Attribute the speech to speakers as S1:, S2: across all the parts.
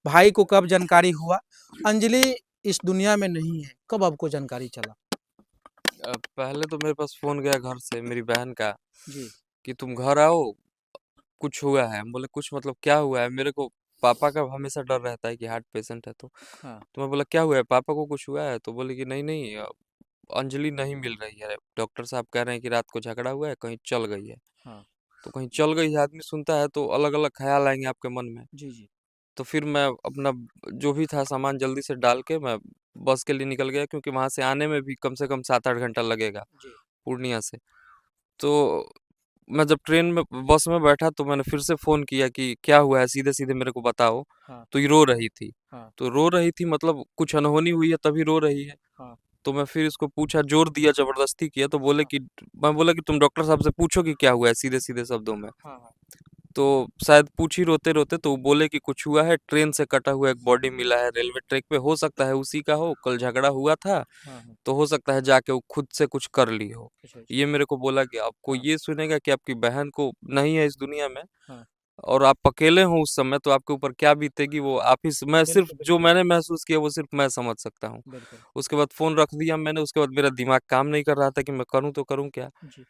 S1: भाई को कब जानकारी हुआ? अंजलि इस दुनिया में नहीं है, कब आपको जानकारी चला?
S2: पहले तो मेरे पास फोन गया घर से मेरी बहन का
S1: जी।
S2: कि तुम घर आओ, कुछ हुआ है। हम बोले कुछ मतलब क्या हुआ है? मेरे को पापा का हमेशा डर रहता है कि हार्ट पेशेंट है।
S1: हाँ।
S2: तो मैं बोला क्या हुआ है, पापा को कुछ हुआ है? तो बोले कि नहीं नहीं, अंजलि नहीं मिल रही है, डॉक्टर साहब कह रहे हैं कि रात को झगड़ा हुआ है, कहीं चल गई है।
S1: हाँ।
S2: तो कहीं चल गई है, आदमी सुनता है तो अलग अलग ख्याल आएंगे आपके मन में।
S1: जी, जी।
S2: तो फिर मैं अपना जो भी था सामान जल्दी से डाल के मैं बस के लिए निकल गया, क्योंकि वहां से आने में भी कम से कम 7-8 घंटा लगेगा
S1: जी।
S2: पूर्णिया से। तो मैं जब ट्रेन में बस में बैठा तो मैंने फिर से फोन किया कि क्या हुआ है, सीधे सीधे मेरे को बताओ।
S1: हाँ।
S2: तो ये रो रही थी।
S1: हाँ।
S2: तो रो रही थी मतलब कुछ अनहोनी हुई है तभी रो रही है।
S1: हाँ।
S2: तो मैं फिर इसको पूछा, जोर दिया, जबरदस्ती किया। तो बोले
S1: हाँ।
S2: कि मैं बोला कि तुम डॉक्टर साहब से पूछो कि क्या हुआ है, सीधे सीधे शब्दों में।
S1: हाँ। हाँ।
S2: तो शायद पूछी रोते रोते, तो वो बोले कि कुछ हुआ है, ट्रेन से कटा हुआ एक बॉडी मिला है रेलवे ट्रैक पे, हो सकता है उसी का हो, कल झगड़ा हुआ था।
S1: हाँ। हाँ।
S2: तो हो सकता है जाके वो खुद से कुछ कर ली हो।
S1: अच्छा, अच्छा।
S2: ये मेरे को बोला कि आपको
S1: हाँ।
S2: ये सुनेगा कि आपकी बहन को नहीं है इस दुनिया में,
S1: हाँ।
S2: और आप अकेले हो उस समय, तो आपके ऊपर क्या बीतेगी वो आप ही मैं सिर्फ
S1: बिल्कुल,
S2: जो
S1: बिल्कुल।
S2: मैंने महसूस किया वो सिर्फ मैं समझ सकता हूँ।
S1: बिल्कुल।
S2: उसके बाद फोन रख दिया मैंने। उसके बाद मेरा दिमाग काम नहीं कर रहा था कि मैं करूँ तो करूँ क्या।
S1: जी।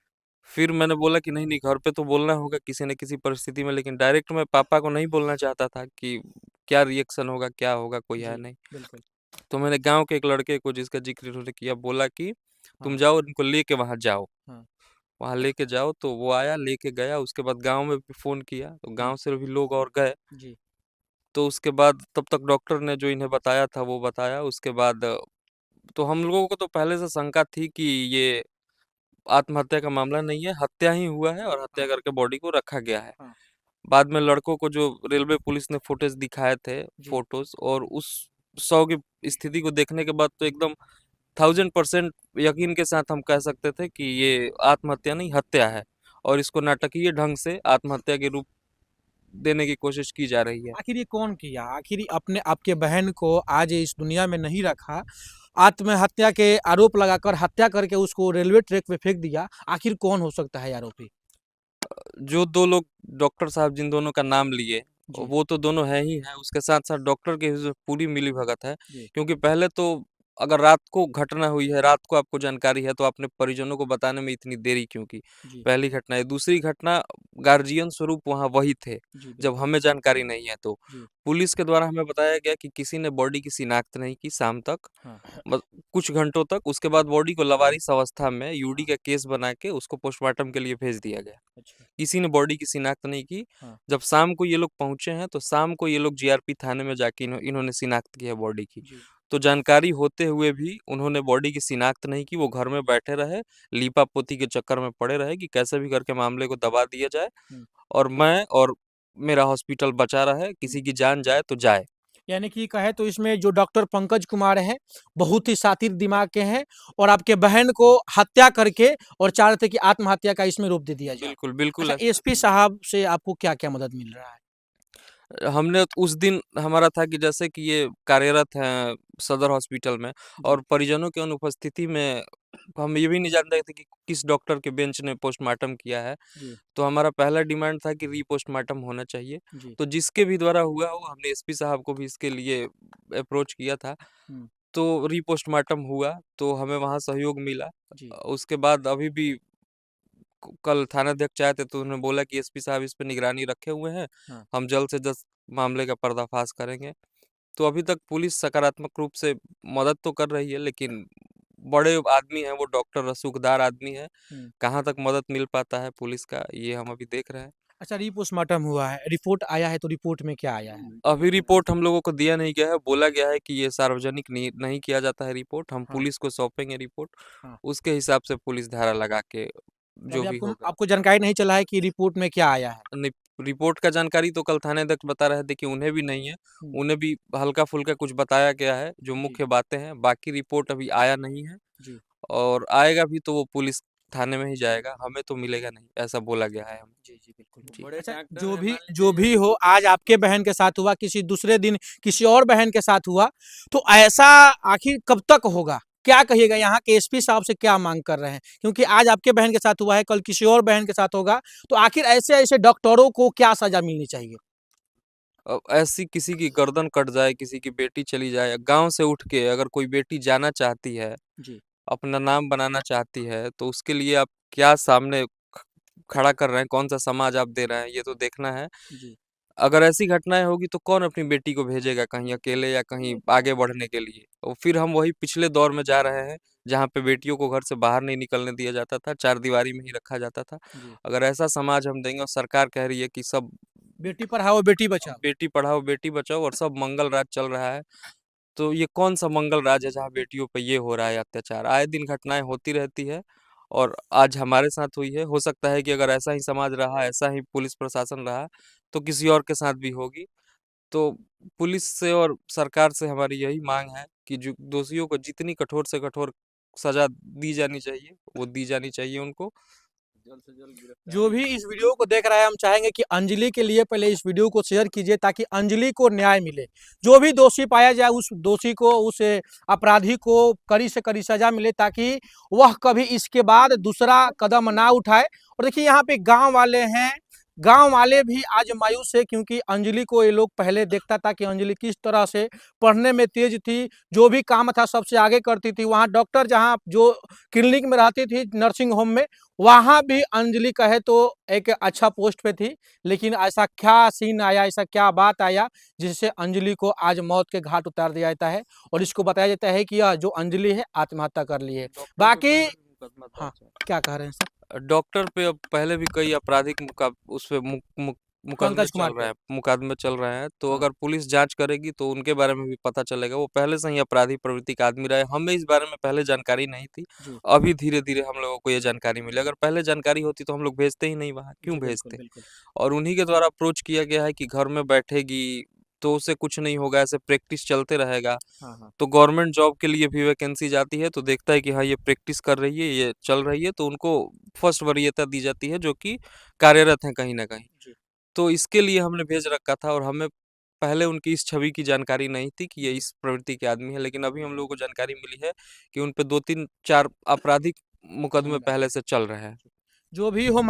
S2: फिर मैंने बोला कि नहीं नहीं, घर पे तो बोलना होगा किसी न किसी परिस्थिति में, लेकिन डायरेक्ट मैं पापा को नहीं बोलना चाहता था कि क्या रिएक्शन होगा, क्या होगा, कोई है
S1: जी।
S2: नहीं।
S1: बिल्कुल।
S2: तो मैंने गांव के एक लड़के को, जिसका जिक्र इन्होंने किया, बोला कि तुम
S1: हाँ।
S2: जाओ इनको लेके वहां जाओ।
S1: हाँ।
S2: वहां लेके जाओ, तो वो आया, लेके गया। उसके बाद गांव में भी फोन किया, तो
S1: हुँ।
S2: गांव से भी लोग और गए।
S1: जी।
S2: तो उसके बाद तब तक डॉक्टर ने जो इन्हें बताया था वो बताया। उसके बाद तो हम लोगों को तो पहले से शंका थी कि ये आत्महत्या का मामला नहीं है, हत्या ही हुआ है और हत्या
S1: हाँ।
S2: करके बॉडी को रखा गया है।
S1: हाँ।
S2: बाद में लड़कों को जो रेलवे पुलिस ने फुटेज दिखाए थे,
S1: जी।
S2: फोटोज, और उस शव की स्थिति को देखने के बाद तो एकदम 1000% यकीन के साथ हम कह सकते थे कि ये आत्महत्या नहीं, हत्या है। और इसको नाटकीय ढंग से आत्महत्या के रूप देने की कोशिश की जा रही है।
S1: आखिर ये कौन किया? आखिर अपने आपके बहन को आज इस दुनिया में नहीं रखा, आत्महत्या के आरोप लगाकर हत्या करके उसको रेलवे ट्रैक पे फेंक दिया, आखिर कौन हो सकता है ये आरोपी?
S2: जो दो लोग डॉक्टर साहब जिन दोनों का नाम लिए,
S1: जी।
S2: वो तो दोनों है ही है, उसके साथ साथ डॉक्टर की जो पूरी मिली भगत है।
S1: जी।
S2: क्योंकि पहले तो अगर रात को घटना हुई है, रात को आपको जानकारी है, तो आपने परिजनों को बताने में इतनी देरी क्यों की?
S1: जी।
S2: पहली घटना है। दूसरी घटना, गार्जियन स्वरूप वहाँ वही थे
S1: जी,
S2: जब
S1: बिल्कुल।
S2: हमें जानकारी नहीं है। तो
S1: जी।
S2: पुलिस के द्वारा हमें बताया गया कि किसी ने बॉडी की शिनाख्त नहीं की शाम तक,
S1: हाँ।
S2: बस कुछ घंटों तक। उसके बाद बॉडी को लवारिस अवस्था में यूडी
S1: हाँ।
S2: का केस बना के उसको पोस्टमार्टम के लिए भेज दिया गया।
S1: अच्छा।
S2: किसी ने बॉडी की शिनाख्त नहीं की।
S1: हाँ।
S2: जब शाम को ये लोग पहुंचे हैं, तो शाम को ये लोग जीआरपी थाने में जाके इन्होंने शिनाख्त की है बॉडी की।
S1: जी।
S2: तो जानकारी होते हुए भी उन्होंने बॉडी की शिनाख्त नहीं की। वो घर में बैठे रहे, लीपा पोती के चक्कर में पड़े रहे कि कैसे भी करके मामले को दबा दिया जाए,
S1: हुँ।
S2: और मैं और मेरा हॉस्पिटल बचा रहे,
S1: हुँ।
S2: किसी की जान जाए तो जाए।
S1: यानी कि कहें तो इसमें जो डॉक्टर पंकज कुमार हैं, बहुत ही शातिर दिमाग के हैं और आपके बहन को हत्या करके और चाह रहे थे कि आत्महत्या का इसमें रूप दे दिया जाए।
S2: बिल्कुल
S1: अच्छा,
S2: बिल्कुल ऐसा।
S1: एसपी साहब से आपको क्या-क्या मदद मिल रहा है?
S2: हमने तो उस दिन हमारा था कि जैसे कि ये कार्यरत हैं सदर हॉस्पिटल में,
S1: जी।
S2: और परिजनों की अनुपस्थिति में हम ये भी नहीं जानते थे कि किस डॉक्टर के बेंच ने पोस्टमार्टम किया है।
S1: जी।
S2: तो हमारा पहला डिमांड था कि रीपोस्टमार्टम होना चाहिए।
S1: जी।
S2: तो जिसके भी द्वारा हुआ हो, हमने एसपी साहब को भी इसके लिए अप्रोच किया था।
S1: हुँ।
S2: तो रीपोस्टमार्टम हुआ, तो हमें वहाँ सहयोग मिला।
S1: जी।
S2: उसके बाद अभी भी कल थानाध्यक्ष आए थे, तो उन्होंने बोला कि एसपी साहब इस पे निगरानी रखे हुए हैं,
S1: हाँ।
S2: हम जल्द से जल्द मामले का पर्दाफाश करेंगे। तो अभी तक पुलिस सकारात्मक रूप से मदद तो कर रही है, लेकिन बड़े आदमी हैं, वो डॉक्टर रसूखदार आदमी है,
S1: हुँ।
S2: कहाँ तक मदद मिल पाता है पुलिस का, ये हम अभी देख रहे हैं।
S1: अच्छा, रीपोस्टमार्टम हुआ है, रिपोर्ट आया है तो रिपोर्ट में क्या आया है?
S2: अभी रिपोर्ट हम लोगों को दिया नहीं गया है, बोला गया है कि ये सार्वजनिक नहीं नहीं किया जाता है रिपोर्ट, हम
S1: हाँ।
S2: पुलिस को सौंपेंगे रिपोर्ट,
S1: हाँ।
S2: उसके हिसाब से पुलिस धारा लगा के
S1: तो
S2: जो
S1: अभी
S2: भी
S1: आपको
S2: होगा।
S1: आपको जानकारी नहीं चला है कि रिपोर्ट में क्या आया है?
S2: नहीं, रिपोर्ट का जानकारी तो कल थानेध्यक्ष बता रहे थे कि उन्हें भी नहीं है।
S1: हुँ।
S2: उन्हें भी हल्का-फुल्का कुछ बताया गया है, जो
S1: जी।
S2: मुख्य बातें हैं, बाकी रिपोर्ट अभी आया नहीं है।
S1: जी।
S2: और आएगा भी तो वो पुलिस थाने में ही जाएगा, हमें तो मिलेगा नहीं, ऐसा बोला गया है हमें।
S1: जी, जी, बिल्कुल।
S2: जी।
S1: अच्छा, जो भी हो आज आपके बहन के साथ हुआ, किसी दूसरे दिन किसी और बहन के साथ हुआ, तो ऐसा आखिर कब तक होगा? क्या कहिएगा यहाँ के एसपी साहब से क्या माँग कर रहे हैं? क्योंकि आज आपके बहन के साथ हुआ है, कल किसी और बहन के साथ होगा, तो आखिर ऐसे-ऐसे डॉक्टरों को क्या सज़ा मिलनी चाहिए?
S2: ऐसी किसी की गर्दन कट जाए, किसी की बेटी चली जाए, गाँव से उठ के अगर कोई बेटी जाना चाहती है,
S1: जी,
S2: अपना नाम बनाना चाहती है, तो उसके लिए आप क्या सामने ख खड़ा कर रहे हैं, कौन-सा समाज आप दे रहे हैं, ये तो देखना है।
S1: जी,
S2: अगर ऐसी घटनाएँ होगी तो कौन अपनी बेटी को भेजेगा कहीं अकेले या कहीं आगे बढ़ने के लिए? और फिर हम वही पिछले दौर में जा रहे हैं, जहाँ पे बेटियों को घर से बाहर नहीं निकलने दिया जाता था, चारदीवारी में ही रखा जाता था।
S1: जी।
S2: अगर ऐसा समाज हम देंगे और सरकार कह रही है कि सब
S1: बेटी पढ़ाओ, बेटी बचाओ।
S2: बेटी पढ़ाओ, बेटी बचाओ और सब मंगल राज चल रहा है, तो ये कौन-सा मंगल राज है जहाँ बेटियों पे ये हो रहा है अत्याचार? आए दिन घटनाएँ होती रहती है और आज हमारे साथ हुई है। हो सकता है कि अगर ऐसा ही समाज रहा, ऐसा ही पुलिस प्रशासन रहा, तो किसी और के साथ भी होगी। तो पुलिस से और सरकार से हमारी यही माँग है कि जो दोषियों को जितनी कठोर से कठोर सज़ा दी जानी चाहिए, वो दी जानी चाहिए उनको। जल्द से जल्द
S1: जो
S2: गिरफ्तारी
S1: भी इस वीडियो को देख रहा है, हम चाहेंगे कि अंजलि के लिए पहले इस वीडियो को शेयर कीजिए ताकि अंजलि को न्याय मिले। जो भी दोषी पाया जाए, उस दोषी को, उस अपराधी को कड़ी से कड़ी सजा मिले ताकि वह कभी इसके बाद दूसरा कदम ना उठाए। और देखिए यहाँ पे गाँव वाले हैं, गाँव वाले भी आज मायूस है क्योंकि अंजलि को ये लोग पहले देखता था कि अंजलि किस तरह से पढ़ने में तेज थी, जो भी काम था सबसे आगे करती थी। वहाँ डॉक्टर जहाँ जो क्लिनिक में रहती थी, नर्सिंग होम में, वहाँ भी अंजलि कहे तो एक अच्छा पोस्ट पे थी, लेकिन ऐसा क्या सीन आया, ऐसा क्या बात आया जिससे अंजलि को आज मौत के घाट उतार दिया जाता है और इसको बताया जाता है कि यह जो अंजलि है आत्महत्या कर ली है।
S2: डॉक्टर पे
S1: बाकी
S2: पहले भी मुकदमा
S1: हाँ,
S2: दर्ज है।
S1: क्या कह रहे हैं सर?
S2: डॉक्टर पे अब पहले भी कई आपराधिक उसपे मुकदमे
S1: पंकज
S2: चल
S1: कुमार
S2: रहे
S1: पे।
S2: हैं, मुकदमे चल रहे हैं, तो
S1: हाँ,
S2: अगर पुलिस जांच करेगी तो उनके बारे में भी पता चलेगा। वो पहले से ही अपराधी प्रवृत्ति का आदमी रहे, हमें इस बारे में पहले जानकारी नहीं थी।
S1: जी,
S2: अभी धीरे धीरे हम लोगों को ये जानकारी मिली। अगर पहले जानकारी होती तो हम लोग भेजते ही नहीं वहाँ, क्यों
S1: जी, बिल्कुल,
S2: भेजते?
S1: बिल्कुल।
S2: और उन्हीं के द्वारा अप्रोच किया गया है कि घर में बैठेगी तो उसे कुछ नहीं होगा, ऐसे प्रैक्टिस चलते रहेगा।
S1: हाँ, हाँ।
S2: तो गवर्नमेंट जॉब के लिए भी वैकेंसी जाती है तो देखता है कि हाँ, ये प्रैक्टिस कर रही है, ये चल रही है, तो उनको फर्स्ट वरीयता दी जाती है जो कि कार्यरत हैं कहीं न कहीं।
S1: जी,
S2: तो इसके लिए हमने भेज रखा था और हमें पहले उनकी इस छवि की जानकारी नहीं थी कि ये
S1: जी,
S2: इस प्रवृत्ति के आदमी हैं, लेकिन अभी हम लोगों को जानकारी मिली है कि उन पे 2-3 4 आपराधिक मुकदमे
S1: मामला है।
S2: पहले से चल रहे हैं।
S1: जो भी हो